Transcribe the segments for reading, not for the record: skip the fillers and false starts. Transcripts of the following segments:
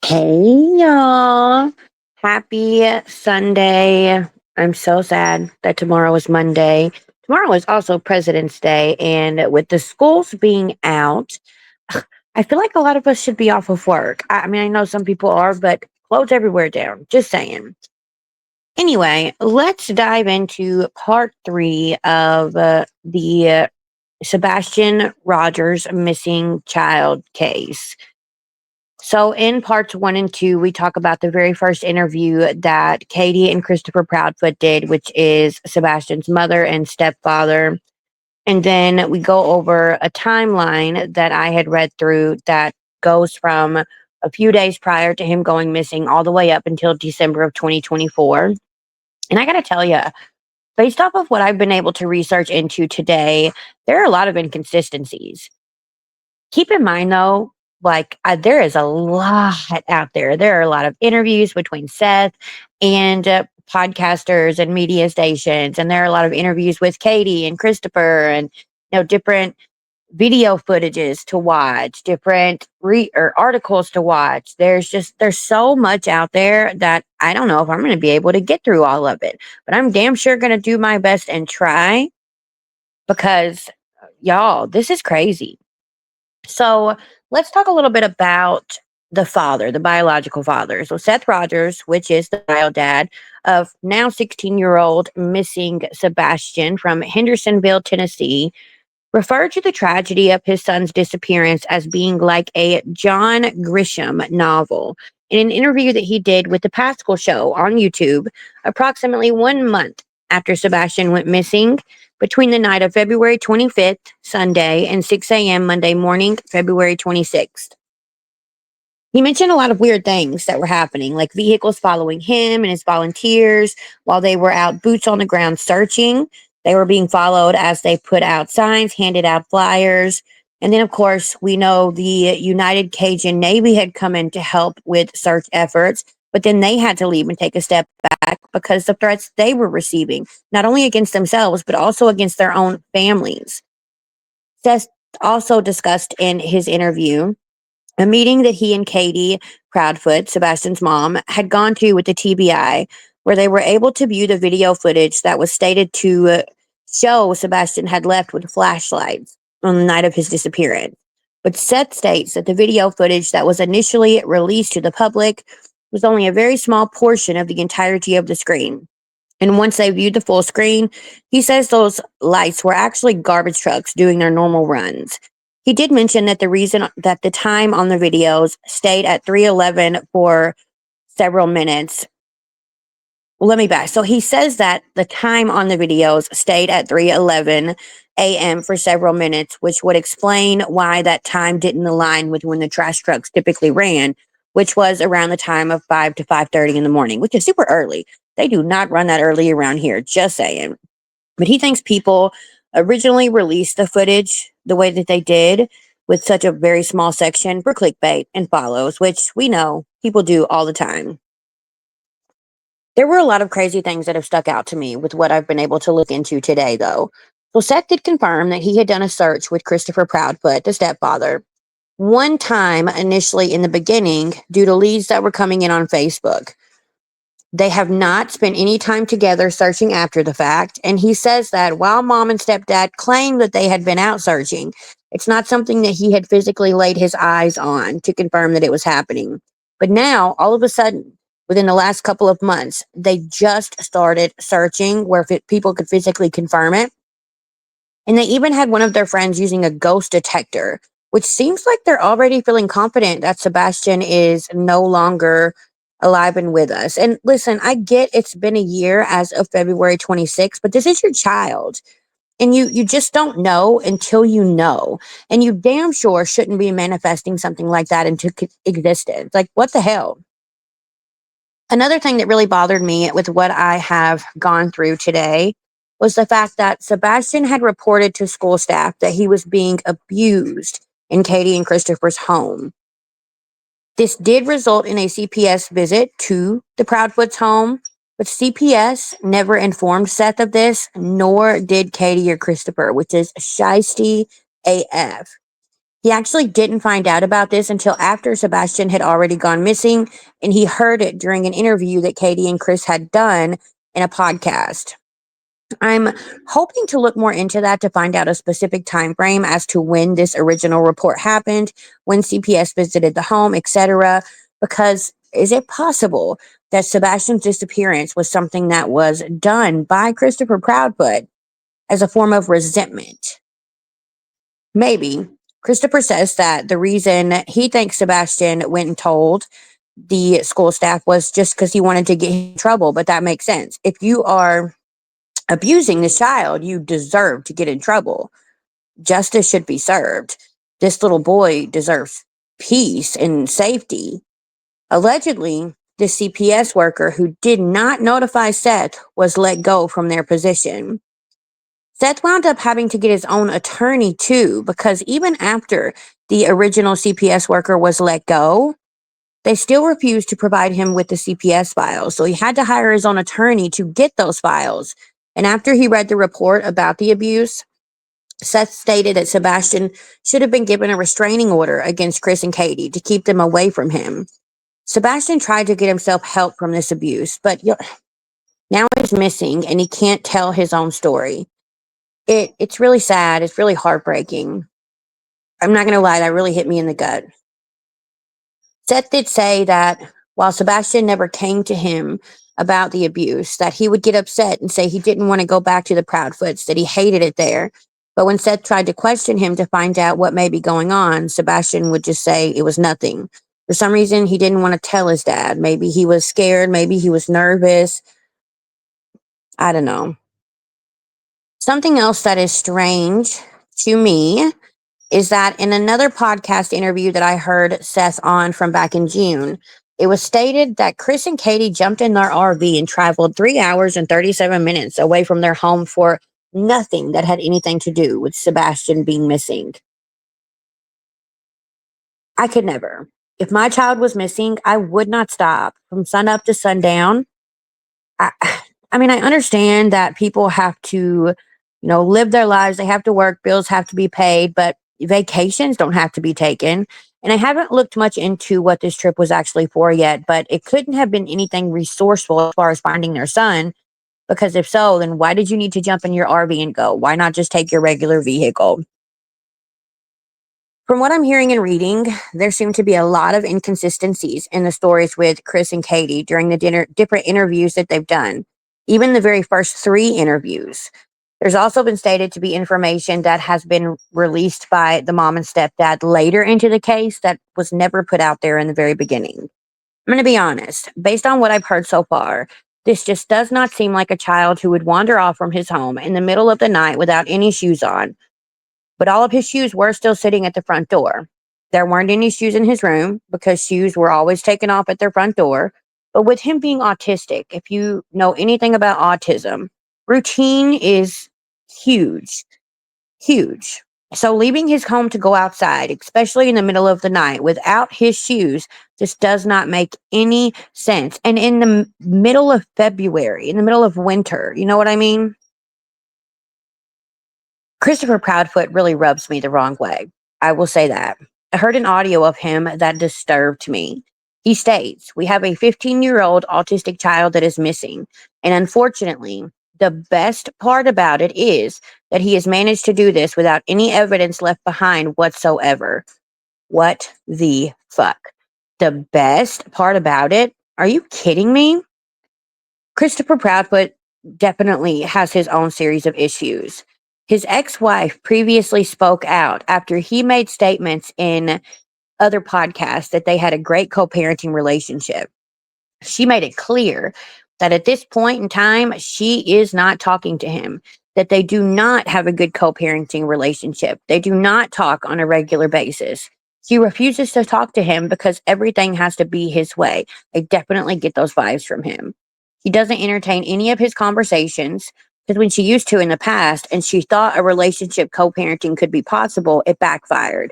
Hey y'all. Happy Sunday. I'm so sad that tomorrow is Monday. Tomorrow is also President's Day, and with the schools being out, I feel like a lot of us should be off of work. I know some people are, but close everywhere down. Just saying. Anyway, let's dive into part three of the Sebastian Rogers missing child case. So, in parts one and two, we talk about the very first interview that Katie and Christopher Proudfoot did, which is Sebastian's mother and stepfather. And then we go over a timeline that I had read through that goes from a few days prior to him going missing all the way up until December of 2024. And I got to tell you, based off of what I've been able to research into today, there are a lot of inconsistencies. Keep in mind though, there is a lot out there. There are a lot of interviews between Seth and podcasters and media stations, and there are a lot of interviews with Katie and Christopher, and different video footages to watch, different or articles to watch. There's so much out there that I don't know if I'm going to be able to get through all of it, but I'm damn sure going to do my best and try because y'all, this is crazy. So let's talk a little bit about the father, the biological father. So Seth Rogers, which is the bio dad of now 16-year-old missing Sebastian from Hendersonville, Tennessee, referred to the tragedy of his son's disappearance as being like a John Grisham novel. In an interview that he did with the Pascal Show on YouTube, approximately 1 month after Sebastian went missing, between the night of February 25th, Sunday, and 6 a.m. Monday morning, February 26th. He mentioned a lot of weird things that were happening, like vehicles following him and his volunteers while they were out boots on the ground searching. They were being followed as they put out signs, handed out flyers. And then, of course, we know the United Cajun Navy had come in to help with search efforts, but then they had to leave and take a step back because the threats they were receiving, not only against themselves, but also against their own families. Seth also discussed in his interview a meeting that he and Katie Proudfoot, Sebastian's mom, had gone to with the TBI, where they were able to view the video footage that was stated to show Sebastian had left with flashlights on the night of his disappearance. But Seth states that the video footage that was initially released to the public was only a very small portion of the entirety of the screen. And once they viewed the full screen, he says those lights were actually garbage trucks doing their normal runs. He did mention that the reason that the time on the videos stayed at 3:11 for several minutes. Let me back. So he says that the time on the videos stayed at 3:11 a.m. for several minutes, which would explain why that time didn't align with when the trash trucks typically ran, which was around the time of 5 to 5:30 in the morning, which is super early. They do not run that early around here, just saying. But he thinks people originally released the footage the way that they did with such a very small section for clickbait and follows, which we know people do all the time. There were a lot of crazy things that have stuck out to me with what I've been able to look into today, though. So Seth did confirm that he had done a search with Christopher Proudfoot, the stepfather, one time initially in the beginning due to leads that were coming in on Facebook. They have not spent any time together searching after the fact. And he says that while mom and stepdad claim that they had been out searching, it's not something that he had physically laid his eyes on to confirm that it was happening. But now, all of a sudden, within the last couple of months, they just started searching where people could physically confirm it. And they even had one of their friends using a ghost detector, which seems like they're already feeling confident that Sebastian is no longer alive and with us. And listen, I get it's been a year as of February 26th, but this is your child. And you just don't know until you know. And you damn sure shouldn't be manifesting something like that into existence. Like, what the hell? Another thing that really bothered me with what I have gone through today was the fact that Sebastian had reported to school staff that he was being abused in Katie and Christopher's home. This did result in a CPS visit to the Proudfoot's home, but CPS never informed Seth of this, nor did Katie or Christopher, which is shiesty AF. He actually didn't find out about this until after Sebastian had already gone missing, and he heard it during an interview that Katie and Chris had done in a podcast. I'm hoping to look more into that to find out a specific time frame as to when this original report happened, when CPS visited the home, etc. Because is it possible that Sebastian's disappearance was something that was done by Christopher Proudfoot as a form of resentment? Maybe. Christopher says that the reason he thinks Sebastian went and told the school staff was just because he wanted to get in trouble, but that makes sense. If you are abusing this child, you deserve to get in trouble. Justice should be served. This little boy deserves peace and safety. Allegedly, the CPS worker who did not notify Seth was let go from their position. Seth wound up having to get his own attorney too, because even after the original CPS worker was let go, they still refused to provide him with the CPS files. So he had to hire his own attorney to get those files. And after he read the report about the abuse, Seth stated that Sebastian should have been given a restraining order against Chris and Katie to keep them away from him. Sebastian tried to get himself help from this abuse, but now he's missing and he can't tell his own story. It's really sad. It's really heartbreaking. I'm not going to lie, that really hit me in the gut. Seth did say that while Sebastian never came to him about the abuse, that he would get upset and say he didn't want to go back to the Proudfoots, that he hated it there. But when Seth tried to question him to find out what may be going on, Sebastian would just say it was nothing. For some reason, he didn't want to tell his dad. Maybe he was scared. Maybe he was nervous. I don't know. Something else that is strange to me is that in another podcast interview that I heard Seth on from back in June, it was stated that Chris and Katie jumped in their RV and traveled 3 hours and 37 minutes away from their home for nothing that had anything to do with Sebastian being missing. I could never. If my child was missing, I would not stop from sunup to sundown. I, I mean, I understand that people have to, live their lives. They have to work, bills have to be paid, but vacations don't have to be taken. And I haven't looked much into what this trip was actually for yet, but it couldn't have been anything resourceful as far as finding their son. Because if so, then why did you need to jump in your RV and go? Why not just take your regular vehicle? From what I'm hearing and reading, there seem to be a lot of inconsistencies in the stories with Chris and Katie during the different interviews that they've done, even the very first three interviews. There's also been stated to be information that has been released by the mom and stepdad later into the case that was never put out there in the very beginning. I'm going to be honest, based on what I've heard so far, this just does not seem like a child who would wander off from his home in the middle of the night without any shoes on, but all of his shoes were still sitting at the front door. There weren't any shoes in his room because shoes were always taken off at their front door. But with him being autistic, if you know anything about autism, routine is huge, huge. So leaving his home to go outside, especially in the middle of the night without his shoes, just does not make any sense. And in the middle of February, in the middle of winter, you know what I mean? Christopher Proudfoot really rubs me the wrong way. I will say that. I heard an audio of him that disturbed me. He states, "We have a 15-year-old autistic child that is missing. And unfortunately, the best part about it is that he has managed to do this without any evidence left behind whatsoever." What the fuck? The best part about it? Are you kidding me? Christopher Proudfoot definitely has his own series of issues. His ex wife previously spoke out after he made statements in other podcasts that they had a great co parenting relationship. She made it clear that at this point in time, she is not talking to him, that they do not have a good co parenting relationship. They do not talk on a regular basis. She refuses to talk to him because everything has to be his way. I definitely get those vibes from him. He doesn't entertain any of his conversations because when she used to in the past and she thought a relationship co parenting could be possible, it backfired.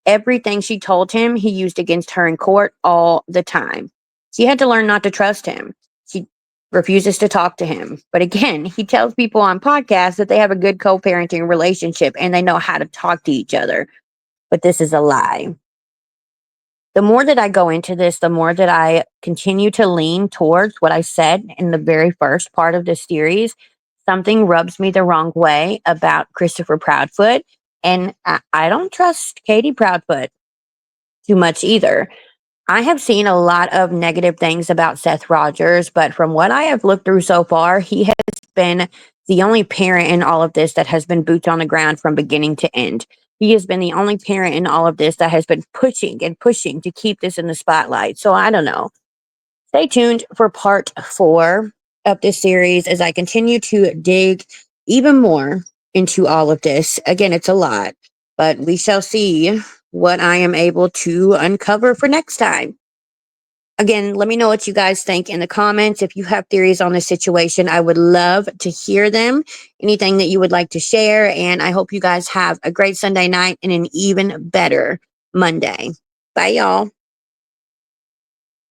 Everything she told him, he used against her in court all the time. She had to learn not to trust him. She refuses to talk to him. But again, he tells people on podcasts that they have a good co parenting relationship and they know how to talk to each other. but this is a lie. The more that I go into this, the more that I continue to lean towards what I said in the very first part of this series. Something rubs me the wrong way about Christopher Proudfoot, and I don't trust Katie Proudfoot too much either. I have seen a lot of negative things about Seth Rogers, but from what I have looked through so far, he has been the only parent in all of this that has been boots on the ground from beginning to end. He has been the only parent in all of this that has been pushing and pushing to keep this in the spotlight. So I don't know. Stay tuned for part 4 of this series as I continue to dig even more into all of this. Again, it's a lot, but we shall see what I am able to uncover for next time. Again, let me know what you guys think in the comments. If you have theories on this situation, I would love to hear them. Anything that you would like to share. And I hope you guys have a great Sunday night and an even better Monday. Bye, y'all.